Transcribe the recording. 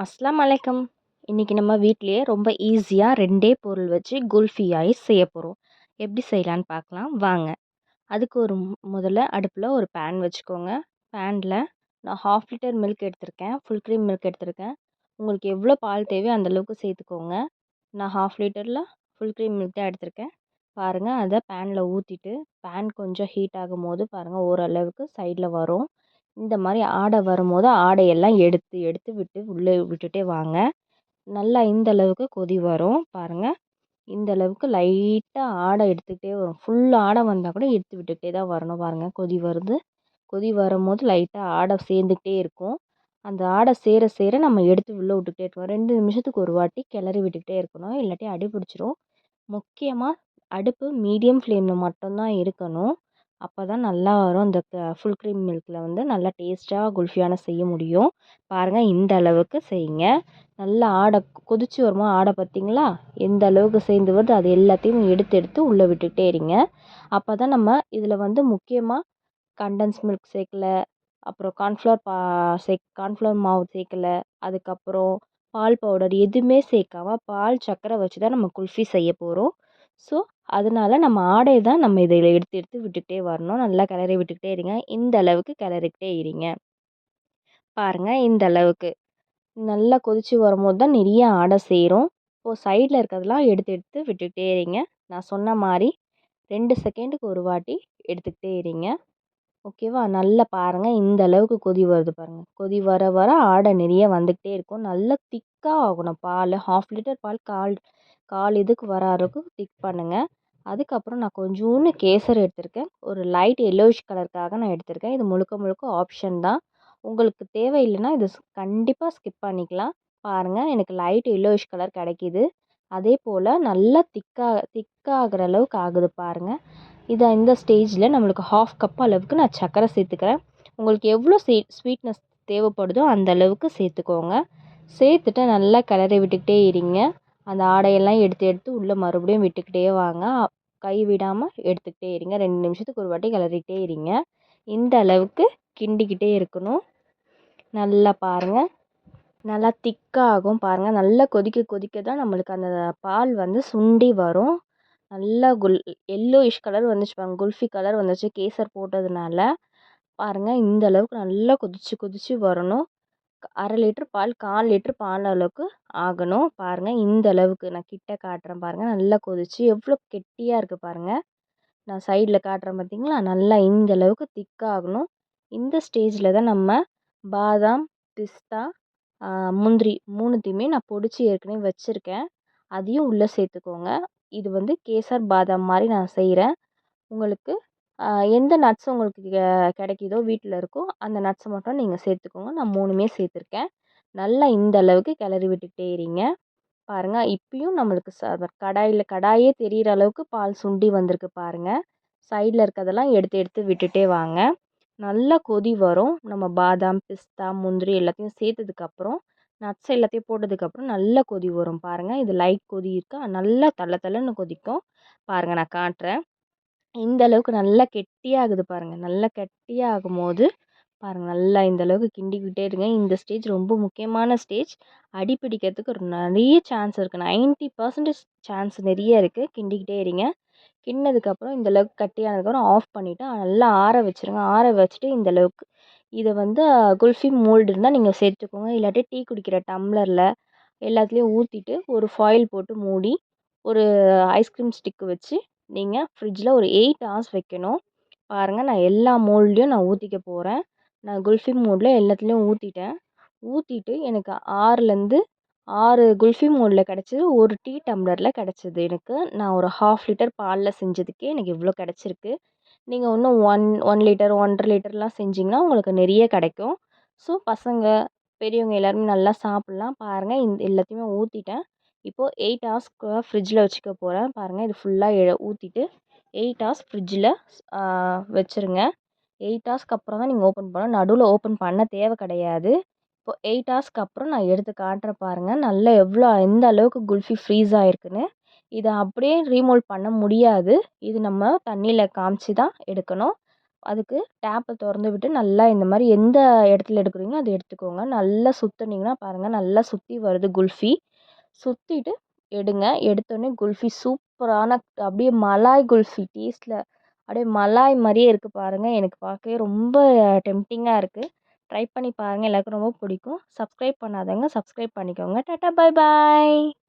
அஸ்ஸலாமு அலைக்கும். இன்னைக்கு நம்ம வீட்லயே ரொம்ப ஈஸியா 2டே பொருள் வச்சு குல்ஃபி ஐஸ் செய்ய போறோம். எப்படி செய்யலான்னு பார்க்கலாம் வாங்க. அதுக்கு ஒரு முதல்ல அடுப்புல ஒரு பேன் வச்சுக்கோங்க. பேன்ல நான் 1/2 லிட்டர் மில்க் எடுத்திருக்கேன். ஃபுல் க்ரீம் மில்க் எடுத்திருக்கேன். உங்களுக்கு எவ்வளோ பால் தேவையோ அந்த அளவுக்கு சேர்த்துக்கோங்க. நான் 1/2 லிட்டர்ல ஃபுல் க்ரீம் மில்க் தான் எடுத்திருக்கேன். பாருங்க அத பேன்ல ஊத்திட்டு, பேன் கொஞ்சம் ஹீட் ஆகும்போது பாருங்க ஓரளவுக்கு சைடுல வரும். இந்த மாரி ஆடை வரும்போது ஆடையெல்லாம் எடுத்து எடுத்து விட்டு உள்ளே விட்டுட்டே வாங்க. நல்லா இந்த அளவுக்கு கொதி வரும் பாருங்க. இந்த அளவுக்கு லைட்டா ஆடை எடுத்துக்கிட்டே வரும். ஃபுல் ஆடை வந்தா கூட எடுத்து விட்டுக்கிட்டே தான் வரணும் பாருங்க. கொதி வருது. கொதி வரும்போது லைட்டா ஆடை சேர்ந்துக்கிட்டே இருக்கும். அந்த ஆடை சேர சேர நம்ம எடுத்து உள்ள விட்டுக்கிட்டே இருக்கணும். 2 நிமிஷத்துக்கு ஒரு வாட்டி கிளறி விட்டுக்கிட்டே இருக்கணும். இல்லாட்டி அடி பிடிச்சிரும். முக்கியமா அடுப்பு மீடியம் ஃப்ளேம்ல மட்டும் தான் இருக்கணும். அப்பதான் நல்லா வரும். இந்த ஃபுல் க்ரீம் மில்க்ல வந்து நல்லா டேஸ்ட்டா குல்ஃபியான செய்ய முடியும். பாருங்க இந்த அளவுக்கு செய்யுங்க. நல்லா ஆடை கொதிச்சு வருமா ஆடை பார்த்தீங்களா? எந்த அளவுக்கு சேர்ந்து வருது அது எல்லாத்தையும் எடுத்து எடுத்து உள்ள விட்டுக்கிட்டே இருங்க. அப்பதான் நம்ம இதில வந்து முக்கியமா கண்டன்ஸ் மில்க் சேர்க்கல. அப்புறம் கார்ன்ஃப்ளவர் மாவு சேர்க்கல. அதுக்கப்புறம் பால் பவுடர் எதுவுமே சேர்க்காம பால், சர்க்கரை வச்சு தான் நம்ம குல்ஃபி செய்ய போறோம். ஸோ, அதனால நம்ம ஆடைய தான் நம்ம இதில எடுத்து எடுத்து விட்டுக்கிட்டே வரணும். நல்லா கிளறி விட்டுக்கிட்டே இருங்க. இந்த அளவுக்கு கிளறிக்கிட்டே இருங்க. பாருங்க இந்த அளவுக்கு. நல்லா கொதிச்சு வரும்போது தான் நிறைய ஆடை சேரும். இப்போ சைடில் இருக்கிறதெல்லாம் எடுத்து எடுத்து விட்டுக்கிட்டே இருங்க. நான் சொன்ன மாரி 2 செகண்டுக்கு ஒரு வாட்டி எடுத்துக்கிட்டே இருங்க. ஓகேவா? நல்லா பாருங்க இந்த அளவுக்கு கொதி வருது பாருங்க. கொதி வர வர ஆடை நிறைய வந்துக்கிட்டே இருக்கும். நல்லா திக்கா ஆகணும் பால். 1/2 லிட்டர் பால் கால் இதுக்கு வர அளவுக்கு திக் பண்ணுங்க. அதுக்கப்புறம் நான் கொஞ்சோண்டு கேசர் எடுத்திருக்கேன். ஒரு லைட் எல்லோயிஷ் கலருக்காக நான் எடுத்திருக்கேன். இது முழுக்க முழுக்க ஆப்ஷன் தான். உங்களுக்கு தேவையில்லைன்னா இது கண்டிப்பா ஸ்கிப் பண்ணிக்கலாம். பாருங்க எனக்கு லைட் எல்லோயிஷ் கலர் கிடைக்கிது. அதே போல் நல்லா திக்காகிற அளவுக்கு ஆகுது பாருங்க. இந்த ஸ்டேஜில் நம்மளுக்கு 1/2 கப் அளவுக்கு நான் சர்க்கரை சேர்த்துக்கிறேன். உங்களுக்கு எவ்வளோ ஸ்வீட்னஸ் தேவைப்படுதோ அந்த அளவுக்கு சேர்த்துக்கோங்க. சேர்த்துட்டு நல்லா கிளறி விட்டுக்கிட்டே இருங்க. அந்த ஆடையெல்லாம் எடுத்து எடுத்து உள்ளே மறுபடியும் விட்டுக்கிட்டே வாங்க. கை விடாமல் எடுத்துக்கிட்டே இருங்க. 2 நிமிஷத்துக்கு ஒரு வாட்டி கிளறிக்கிட்டே இருங்க. இந்த அளவுக்கு கிண்டிக்கிட்டே இருக்கணும். நல்லா பாருங்கள். நல்லா திக்காகும் பாருங்கள். நல்லா கொதிக்க கொதிக்க தான் நம்மளுக்கு அந்த பால் வந்து சுண்டி வரும். நல்லா எல்லோயிஷ் கலர் வந்துச்சு பாருங்க. குல்ஃபி கலர் வந்துச்சு கேசர் போட்டதுனால. பாருங்கள் இந்த அளவுக்கு நல்லா கொதிச்சு கொதிச்சு வரணும். 1/2 லிட்டர் பால் 1/4 லிட்டர் பால் அளவுக்கு ஆகணும். பாருங்கள் இந்த அளவுக்கு நான் கிட்ட காட்டுறேன் பாருங்கள். நல்லா கொதிச்சு எவ்வளோ கெட்டியாக இருக்குது பாருங்கள். நான் சைடில் காட்டுறேன் பார்த்தீங்களா? நல்லா இந்த அளவுக்கு திக்காகணும். இந்த ஸ்டேஜில் தான் நம்ம பாதாம், பிஸ்தா, முந்திரி 3த்தையுமே நான் பொடிச்சு ஏற்கனவே வச்சுருக்கேன். அதையும் உள்ளே சேர்த்துக்கோங்க. இது வந்து கேசர் பாதாம் மாதிரி நான் செய்கிறேன். உங்களுக்கு எந்த நட்ஸ் உங்களுக்கு கிடைக்குதோ வீட்டில் இருக்கோ அந்த நட்ஸை மட்டும் நீங்கள் சேர்த்துக்கோங்க. நான் 3மே சேர்த்துருக்கேன். நல்லா இந்த அளவுக்கு கிளறி விட்டுக்கிட்டே இருங்க. பாருங்கள் இப்பயும் நம்மளுக்கு கடாயே தெரிகிற அளவுக்கு பால் சுண்டி வந்திருக்கு பாருங்கள். சைடில் இருக்கிறதெல்லாம் எடுத்து எடுத்து விட்டுட்டே வாங்க. நல்லா கொதி வரும். நம்ம பாதாம், பிஸ்தா, முந்திரி எல்லாத்தையும் சேர்த்ததுக்கப்புறம் நட்ஸ் எல்லாத்தையும் போட்டதுக்கப்புறம் நல்லா கொதி வரும் பாருங்கள். இது லைட் கொதி இருக்கா நல்லா தள்ள தள்ளன்னு கொதிக்கும். பாருங்கள் நான் காட்டுறேன். இந்த அளவுக்கு நல்லா கெட்டியாகுது பாருங்கள். நல்லா கெட்டியாகும்போது பாருங்கள் நல்லா இந்த அளவுக்கு கிண்டிக்கிட்டே இருங்க. இந்த ஸ்டேஜ் ரொம்ப முக்கியமான ஸ்டேஜ். அடி பிடிக்கிறதுக்கு நிறைய சான்ஸ் இருக்குது. 90% சான்ஸ் நிறைய இருக்குது. கிண்டிக்கிட்டே இருங்க. கிண்டினதுக்கப்புறம் இந்த அளவுக்கு கட்டியானதுக்கப்புறம் ஆஃப் பண்ணிவிட்டு நல்லா ஆற வச்சுருங்க. ஆற வச்சுட்டு இந்த அளவுக்கு இதை வந்து குல்ஃபி மோல்டு இருந்தால் நீங்கள் சேர்த்துக்கோங்க. இல்லாட்டி டீ குடிக்கிற டம்ளரில் எல்லாத்துலேயும் ஊற்றிட்டு ஒரு ஃபாயில் போட்டு மூடி ஒரு ஐஸ்கிரீம் ஸ்டிக்கு வச்சு நீங்கள் ஃப்ரிட்ஜில் ஒரு 8 ஹவர்ஸ் வைக்கணும். பாருங்கள் நான் எல்லா மோல்ட்லேயும் நான் ஊற்றிக்க போகிறேன். நான் குல்ஃபி மோல்டில் எல்லாத்துலேயும் ஊற்றிட்டேன். ஊற்றிட்டு எனக்கு 6 குல்ஃபி மோல்டில் கிடச்சிது. ஒரு டீ டம்ளரில் கிடச்சிது எனக்கு. நான் ஒரு 1/2 லிட்டர் பாலில் செஞ்சதுக்கே எனக்கு இவ்வளோ கிடச்சிருக்கு. நீங்கள் இன்னும் 1 லிட்டர் 1 1/2 லிட்டர்லாம் செஞ்சிங்கன்னா உங்களுக்கு நிறைய கிடைக்கும். ஸோ பசங்க பெரியவங்க எல்லாருமே நல்லா சாப்பிட்லாம். பாருங்கள் எல்லாத்தையுமே ஊற்றிட்டேன். இப்போது 8 ஹவர்ஸ்க்கு ஃப்ரிட்ஜில் வச்சுக்க போகிறேன். பாருங்கள் இது ஃபுல்லாக ஊற்றிட்டு 8 ஹவர்ஸ் ஃப்ரிட்ஜில் வச்சுருங்க. 8 ஹவர்ஸ்க்கு அப்புறம் தான் நீங்கள் ஓப்பன் பண்ணணும். நடுவில் ஓப்பன் பண்ண தேவை கிடையாது. இப்போ 8 ஹவர்ஸ்க்கு அப்புறம் நான் எடுத்து காட்டுறேன் பாருங்கள். நல்லா எந்த அளவுக்கு குல்ஃபி ஃப்ரீஸ் ஆகிருக்குன்னு. இதை அப்படியே ரீமோல்ட் பண்ண முடியாது. இது நம்ம தண்ணியில் காமிச்சு தான் எடுக்கணும். அதுக்கு டேப்பை திறந்து விட்டு நல்லா இந்த மாதிரி எந்த இடத்துல எடுக்கிறீங்களோ அதை எடுத்துக்கோங்க. நல்லா சுற்றுனீங்கன்னா பாருங்கள், நல்லா சுற்றி வருது குல்ஃபி. சுற்றிட்டு எடுங்க. எடுத்தோடனே குல்ஃபி சூப்பரான அப்படியே மலாய் குல்ஃபி டேஸ்ட்டில் அப்படியே மலாய் மாதிரியே இருக்குது பாருங்கள். எனக்கு பார்க்கவே ரொம்ப டெம்ப்டிங்காக இருக்குது. ட்ரை பண்ணி பாருங்கள், எல்லாருக்கும் ரொம்ப பிடிக்கும். சப்ஸ்கிரைப் பண்ணாதவங்க சப்ஸ்கிரைப் பண்ணிக்கோங்க. டாட்டா, பாய் பாய்.